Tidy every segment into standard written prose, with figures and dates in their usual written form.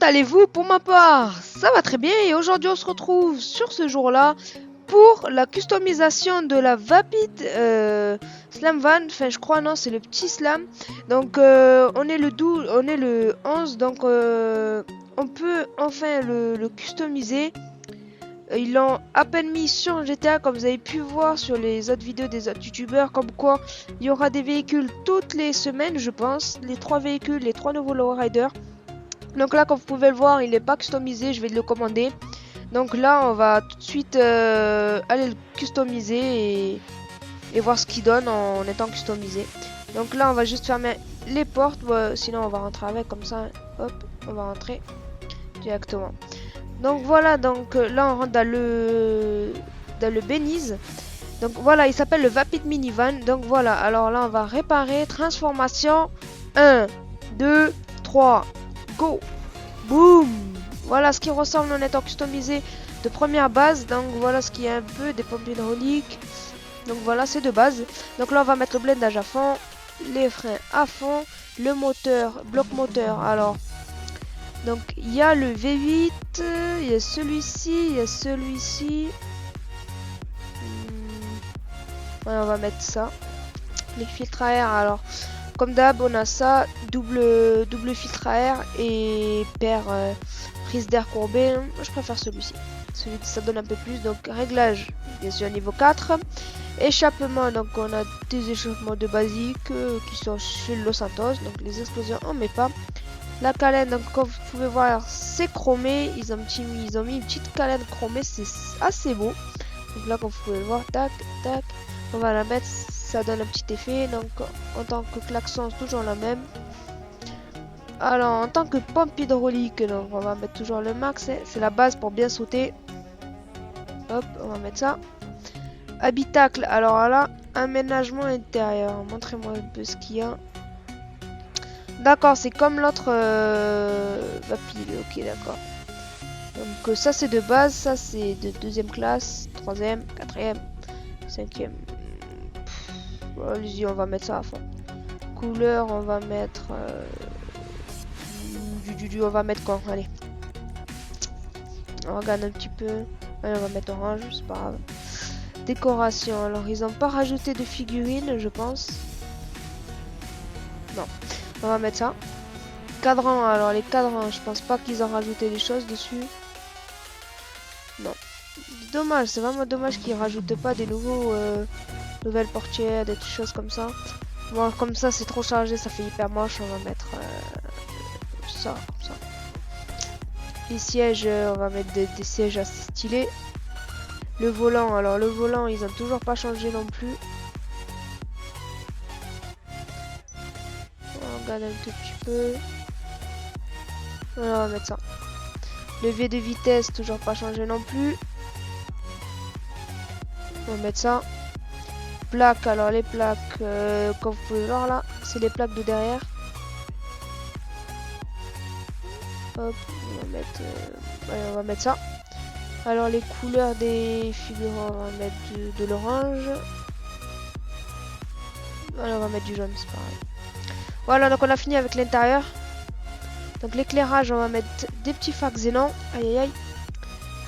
allez-vous? Pour ma part, ça va très bien et aujourd'hui on se retrouve sur ce jour-là pour la customisation de la Vapid Slam Van. Enfin, je crois, non, c'est le petit Slam. Donc, on est le 12, on est le 11, donc on peut enfin le customiser. Ils l'ont à peine mis sur GTA, comme vous avez pu voir sur les autres vidéos des autres youtubeurs, comme quoi il y aura des véhicules toutes les semaines, je pense. Les 3 véhicules, les 3 nouveaux lowriders. Donc là, comme vous pouvez le voir, il n'est pas customisé, je vais le commander. Donc là, on va tout de suite aller le customiser et voir ce qu'il donne en étant customisé. Donc là, on va juste fermer les portes, sinon on va rentrer avec comme ça. Hop, on va rentrer directement. Donc voilà, donc là on rentre dans le Beniz. Donc voilà, il s'appelle le Vapid Minivan. Donc voilà, alors là on va réparer, transformation, 1, 2, 3, go, boum. Voilà ce qui ressemble en étant customisé de première base. Donc voilà ce qui est un peu des pompes hydrauliques. Donc voilà, c'est de base. Donc là on va mettre le blindage à fond, les freins à fond, le moteur, bloc moteur. Alors donc il y a le V8, il y a celui-ci, il y a celui-ci. Ouais, on va mettre ça. Les filtres à air, alors comme d'hab on a ça, double filtre à air et paire prise d'air courbée. Je préfère celui-ci. Celui-ci ça donne un peu plus. Donc réglage, bien sûr niveau 4. Échappement, donc on a des échappements de basique qui sont chez Los Santos. Donc les explosions on met pas. La calène, donc comme vous pouvez voir, c'est chromé. Ils ont mis une petite calène chromée, c'est assez beau. Donc là, comme vous pouvez le voir, tac, tac, on va la mettre, ça donne un petit effet. Donc en tant que klaxon, c'est toujours la même. Alors en tant que pompe hydraulique, donc on va mettre toujours le max, c'est la base pour bien sauter. Hop, on va mettre ça. Habitacle, alors là, aménagement intérieur. Montrez-moi un peu ce qu'il y a. D'accord, c'est comme l'autre Vapid, ok d'accord. Donc ça c'est de base, ça c'est de deuxième classe, troisième, quatrième, cinquième. Allez-y, on va mettre ça à fond. Couleur, on va mettre on va mettre quoi? Allez. On regarde un petit peu. Allez, on va mettre orange, c'est pas grave. Décoration, alors ils n'ont pas rajouté de figurines, je pense. Non. On va mettre ça. Cadran, alors les cadrans, je pense pas qu'ils ont rajouté des choses dessus. Non. Dommage, c'est vraiment dommage qu'ils rajoutent pas des nouvelles portières, des choses comme ça. Bon, comme ça c'est trop chargé, ça fait hyper moche. On va mettre ça, comme ça. Les sièges, on va mettre des sièges assez stylés. Le volant, alors le volant, ils ont toujours pas changé non plus. On regarde un tout petit peu. Voilà, on va mettre ça. Levier de vitesse, toujours pas changé non plus. On va mettre ça. Plaques, alors les plaques, comme vous pouvez voir là, c'est les plaques de derrière. Hop, on va mettre ça. Alors les couleurs des figurants, on va mettre de l'orange. Voilà, on va mettre du jaune, c'est pareil. Voilà, donc on a fini avec l'intérieur. Donc l'éclairage, on va mettre des petits phares xénon. Aïe aïe aïe.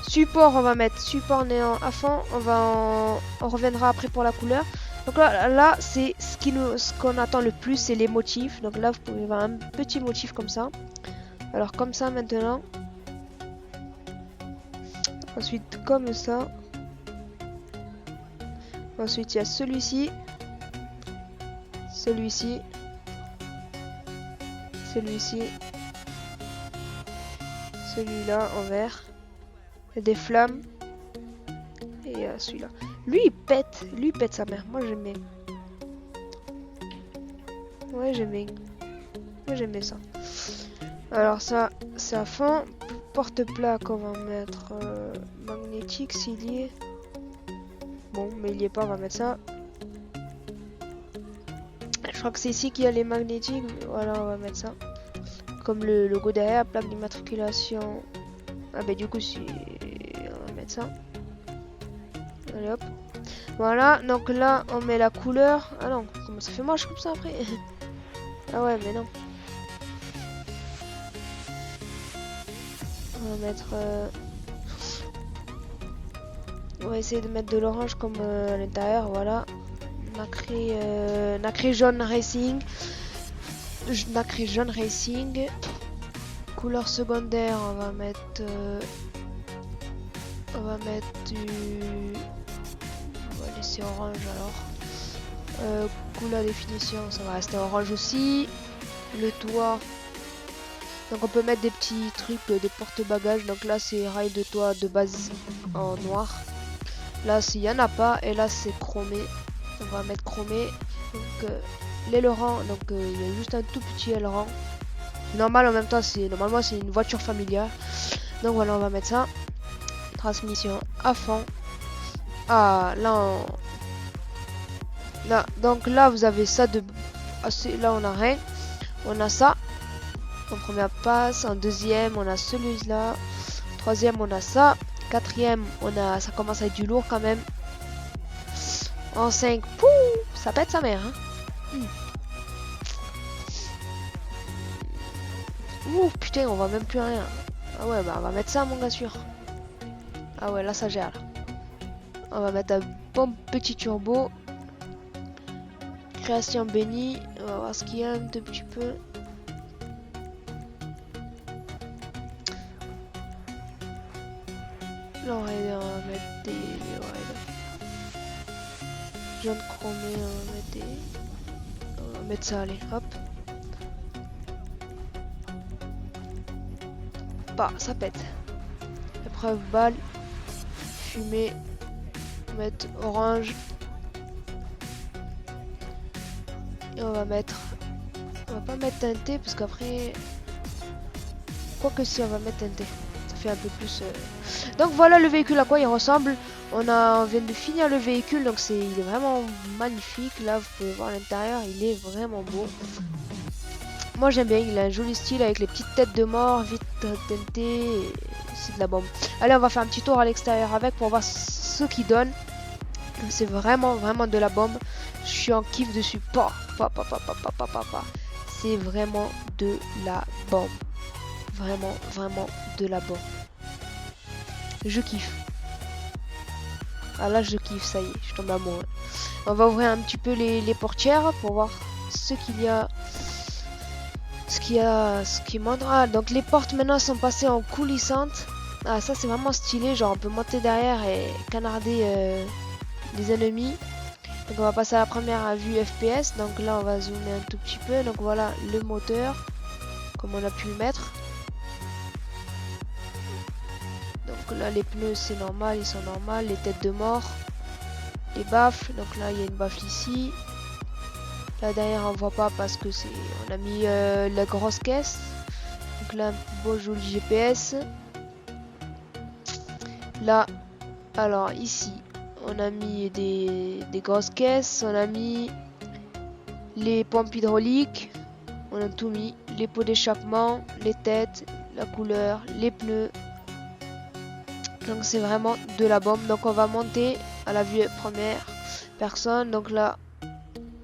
Support, on va mettre support néant à fond. On reviendra après pour la couleur. Donc là c'est ce qu'on attend le plus, c'est les motifs. Donc là, vous pouvez voir un petit motif comme ça. Alors comme ça maintenant. Ensuite comme ça. Ensuite il y a celui-ci. Celui-ci. Celui-ci. Celui-là en vert. Il y a des flammes. Et celui-là. Lui il pète sa mère. Moi j'aimais. Ouais j'aimais. Moi j'aimais ça. Alors ça c'est à fond. Porte-plaque on va mettre magnétique s'il y est. Bon mais il y est pas, on va mettre ça. Je crois que c'est ici qu'il y a les magnétiques. Voilà, on va mettre ça. Comme le logo derrière, plaque d'immatriculation. Ah bah du coup si on va mettre ça. Allez hop. Voilà, donc là on met la couleur. Ah non, comment ça fait moche comme ça après? Ah ouais mais non. On va mettre... On va essayer de mettre de l'orange comme à l'intérieur, voilà. Nacré jaune racing. Nacré jaune racing. Couleur secondaire, on va mettre du... On va laisser orange alors. Couleur définition, ça va rester orange aussi. Le toit. Donc on peut mettre des petits trucs, des porte-bagages. Donc là c'est rail de toit de base en noir. Là s'il y en a pas, et là c'est chromé. On va mettre chromé. Donc l'aileron, donc il y a juste un tout petit aileron. Normal en même temps, normalement c'est une voiture familiale. Donc voilà, on va mettre ça. Transmission à fond. Ah là, donc là vous avez ça de... Là on a rien. On a ça. En première passe, en deuxième on a celui-là. Troisième on a ça. Quatrième on a... Ça commence à être du lourd quand même. En 5, pouh, ça pète sa mère. Hein. Ouh putain, on voit même plus rien. Ah ouais, bah on va mettre ça mon gars sûr. Ah ouais, là ça gère. Là. On va mettre un bon petit turbo. Création bénie. On va voir ce qu'il y a un tout petit peu. Là on va mettre des... jaune chromé, on va mettre ça, allez, hop. Bah, ça pète. Épreuve balle, fumée, on va mettre orange. Et on va mettre... On va pas mettre teinté parce qu'après... Quoique si on va mettre teinté. Ça fait un peu plus... Donc voilà le véhicule à quoi il ressemble. On vient de finir le véhicule, donc il est vraiment magnifique. Là vous pouvez voir l'intérieur, il est vraiment beau. Moi j'aime bien, il a un joli style avec les petites têtes de mort, vite teintées, c'est de la bombe. Allez, on va faire un petit tour à l'extérieur avec pour voir ce qu'il donne. C'est vraiment de la bombe. Je suis en kiff dessus. C'est vraiment de la bombe. Vraiment de la bombe. Je kiffe. Ah là je kiffe, ça y est, je tombe amoureux. On va ouvrir un petit peu les portières pour voir ce qu'il y a. Ce qui montrera. Donc les portes maintenant sont passées en coulissantes. Ah ça c'est vraiment stylé, genre on peut monter derrière et canarder les ennemis. Donc on va passer à la première vue FPS. Donc là on va zoomer un tout petit peu. Donc voilà le moteur, comme on a pu le mettre. Donc là les pneus c'est normal, ils sont normaux, les têtes de mort, les baffles, donc là il y a une baffle ici. Là derrière on voit pas parce que on a mis la grosse caisse. Donc là un beau joli GPS. Là, alors ici on a mis des grosses caisses, on a mis les pompes hydrauliques, on a tout mis, les pots d'échappement, les têtes, la couleur, les pneus. Donc c'est vraiment de la bombe. Donc on va monter à la vue première personne. Donc là,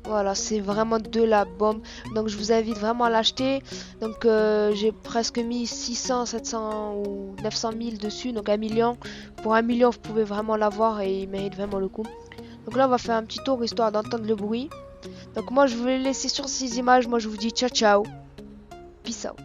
voilà, c'est vraiment de la bombe. Donc je vous invite vraiment à l'acheter. Donc j'ai presque mis 600, 700 ou 900 000 dessus. Donc 1 million. Pour 1 million, vous pouvez vraiment l'avoir et il mérite vraiment le coup. Donc là, on va faire un petit tour histoire d'entendre le bruit. Donc moi, je vais vous laisser sur ces images. Moi, je vous dis ciao, ciao. Peace out.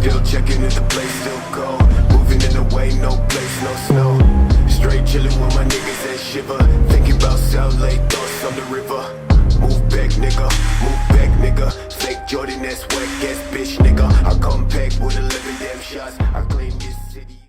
Still checking if the place still cold. Moving in the way, no place, no snow. Straight chilling with my niggas that shiver. Thinking about South Lake, thoughts on the river. Move back, nigga. Fake Jordan ass, wet ass bitch nigga. I come packed with 11 damn shots. I claim this city.